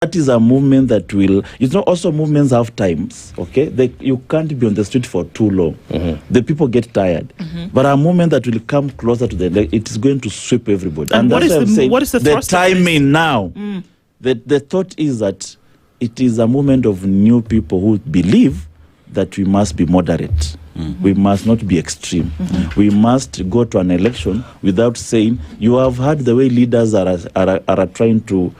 That is a movement that will, also movements have times, okay? You can't be on the street for too long. The people get tired. But a movement that will come closer to it is going to sweep everybody. And what is the timing now? The thought is that it is a movement of new people who believe that we must be moderate. We must not be extreme. We must go to an election without saying, you have heard the way leaders are trying to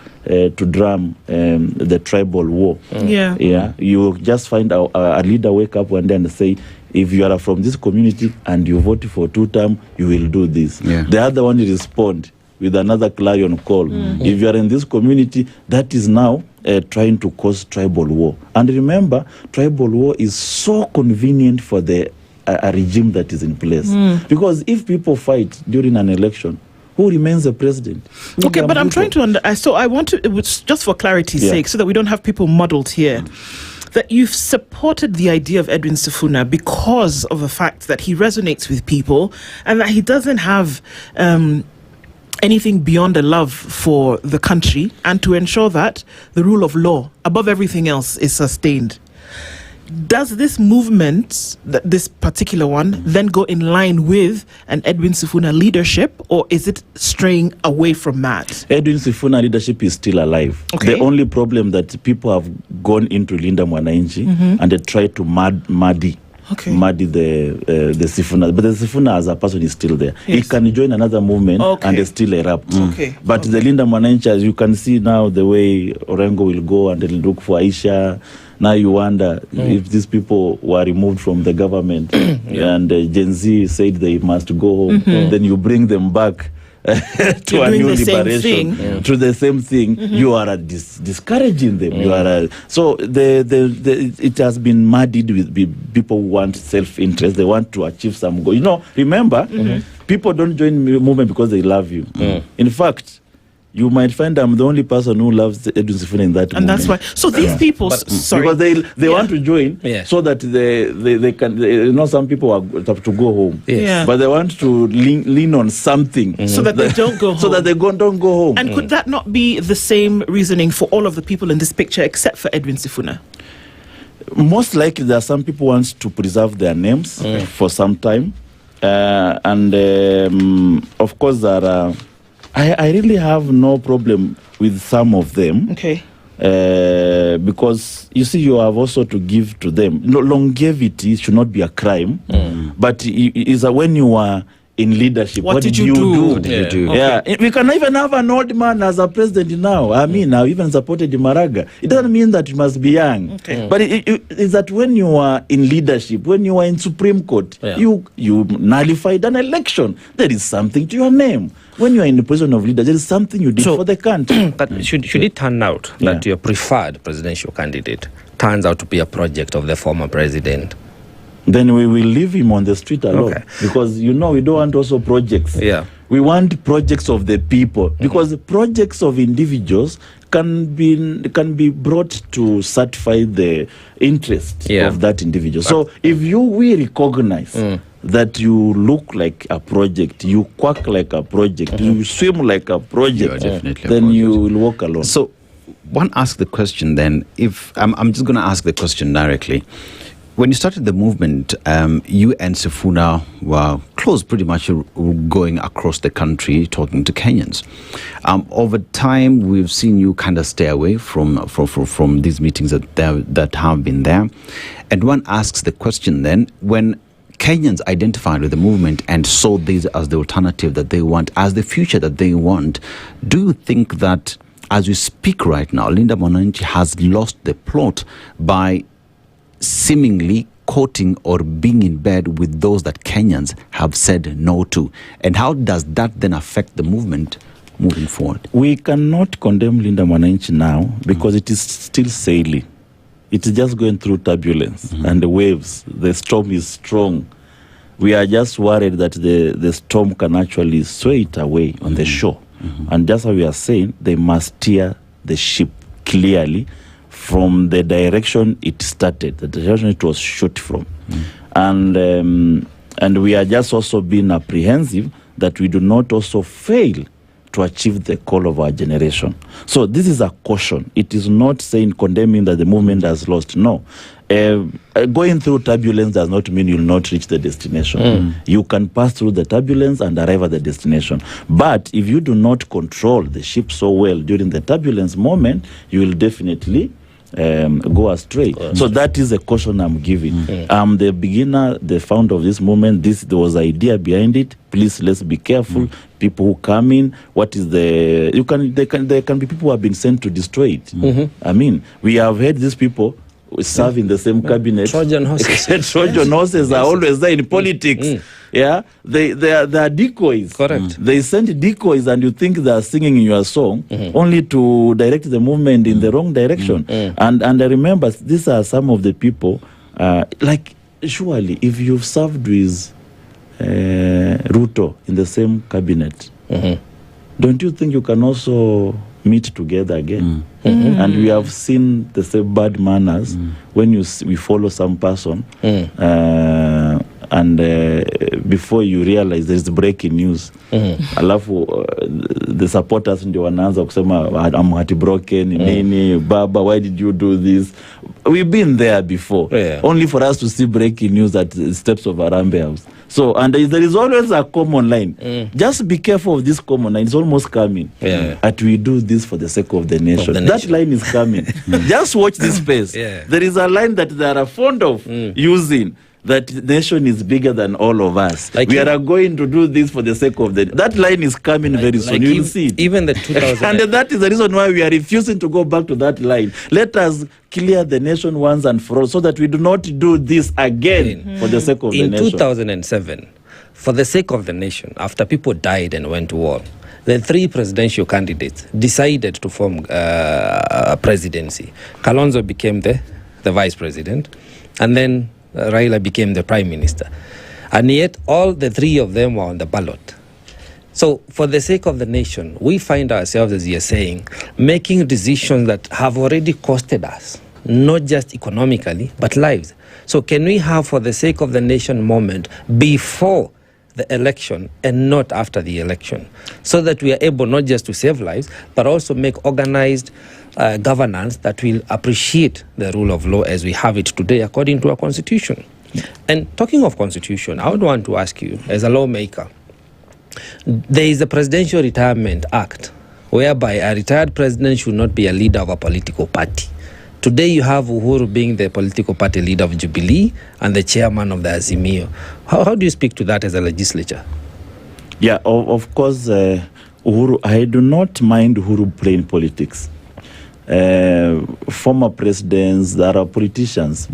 drum the tribal war. Yeah. You just find a leader wake up one day and say, if you are from this community and you vote for 2 terms, you will do this. The other one will respond with another clarion call. If you are in this community, that is now trying to cause tribal war. And remember, tribal war is so convenient for a regime that is in place. Because if people fight during an election, who remains the president? Okay, but I'm trying to so I want to, just for clarity's sake, so that we don't have people muddled here, that you've supported the idea of Edwin Sifuna because of the fact that he resonates with people and that he doesn't have anything beyond a love for the country, and to ensure that the rule of law above everything else is sustained. Does this movement, this particular one, then go in line with an Edwin Sifuna leadership, or is it straying away from that? Edwin Sifuna leadership is still alive. The only problem that people have gone into Linda Mwananchi and they try to muddy the Sifuna, but the Sifuna as a person is still there. He can join another movement and still erupt. But the Linda Mwananchi, as you can see now, the way Orengo will go and they'll look for Aisha. Now you wonder if these people were removed from the government and Gen Z said they must go home, then you bring them back to a new liberation, to the same thing. You are discouraging them. You are so it has been muddied with people who want self-interest. They want to achieve some goal. Remember, people don't join the movement because they love you. In fact, you might find I'm the only person who loves Edwin Sifuna in that and movement. That's why. So these people, because they want to join so that they can. Some people have to go home, but they want to lean on something so that they don't go home. So that they don't go home. And could that not be the same reasoning for all of the people in this picture except for Edwin Sifuna? Most likely, there are some people who want to preserve their names for some time, and of course there are. I really have no problem with some of them. Because you see, you have also to give to them. Longevity should not be a crime, but is when you are in leadership, what did you do? We can even have an old man as a president now. I mean, I've even supported Maraga. It doesn't mean that you must be young. But it's that when you are in leadership, when you are in Supreme Court, you nullified an election. There is something to your name. When you are in the position of leader, there is something you did for the country. But should it turn out that your preferred presidential candidate turns out to be a project of the former president, then we will leave him on the street alone. Because, we don't want also projects. We want projects of the people. Because projects of individuals can be brought to satisfy the interest of that individual. So if we recognize that you look like a project, you quack like a project, you swim like a project, then you will walk alone. So one asks the question then, if I'm just going to ask the question directly. When you started the movement, you and Sifuna were close, pretty much going across the country talking to Kenyans. Over time, we've seen you kind of stay away from these meetings that have been there. And one asks the question then, when Kenyans identified with the movement and saw this as the alternative that they want, as the future that they want, do you think that as we speak right now, Linda Mwananchi has lost the plot by seemingly courting or being in bed with those that Kenyans have said no to? And how does that then affect the movement moving forward? We cannot condemn Linda Mwananchi now because it is still sailing. It is just going through turbulence and the waves. The storm is strong. We are just worried that the storm can actually sway it away on the shore. And that's why we are saying they must steer the ship clearly from the direction it started, the direction it was shot from. And we are just also being apprehensive that we do not also fail to achieve the call of our generation. So this is a caution. It is not saying, condemning that the movement has lost. No. Going through turbulence does not mean you'll not reach the destination. You can pass through the turbulence and arrive at the destination. But if you do not control the ship so well during the turbulence moment, you will definitely go astray. So that is a caution I'm giving. I'm the beginner, the founder of this movement. There was an idea behind it. Please, let's be careful. People who come in, what is there can be people who have been sent to destroy it. I mean, we have heard these people serve in the same cabinet. Trojan horses. Trojan horses are always there in politics. Yeah, they are decoys. Correct. They send decoys, and you think they are singing your song only to direct the movement in the wrong direction. And I remember these are some of the people. Like, surely, if you've served with Ruto in the same cabinet, don't you think you can also meet together again? And we have seen the same bad manners when we follow some person and before you realize there's breaking news, alafu the supporters ndio wanaanza kusema I'm heartbroken, nini baba, why did you do this? We've been there before, only for us to see breaking news at the steps of Arambe House. So, and there is always a common line. Just be careful of this common line. It's almost coming. That we do this for the sake of the nation. That line is coming. Just watch this space. There is a line that they are fond of using. That nation is bigger than all of us. Like we are going to do this for the sake of that line is coming very soon. You will see it. Even the 2000. And that is the reason why we are refusing to go back to that line. Let us clear the nation once and for all, so that we do not do this again for the sake of the nation. In 2007, for the sake of the nation, after people died and went to war, the three presidential candidates decided to form a presidency. Kalonzo became the vice president, and then Raila became the prime minister. And yet all the three of them were on the ballot. So for the sake of the nation, we find ourselves, as you're saying, making decisions that have already costed us, not just economically, but lives. So can we have for the sake of the nation moment before the election and not after the election, so that we are able not just to save lives, but also make organized governance that will appreciate the rule of law as we have it today according to our constitution. And talking of constitution, I would want to ask you, as a lawmaker, there is a Presidential Retirement Act whereby a retired president should not be a leader of a political party. Today you have Uhuru being the political party leader of Jubilee and the chairman of the Azimio. How do you speak to that as a legislature? Yeah, of course, Uhuru, I do not mind Uhuru playing politics. Former presidents, there are politicians.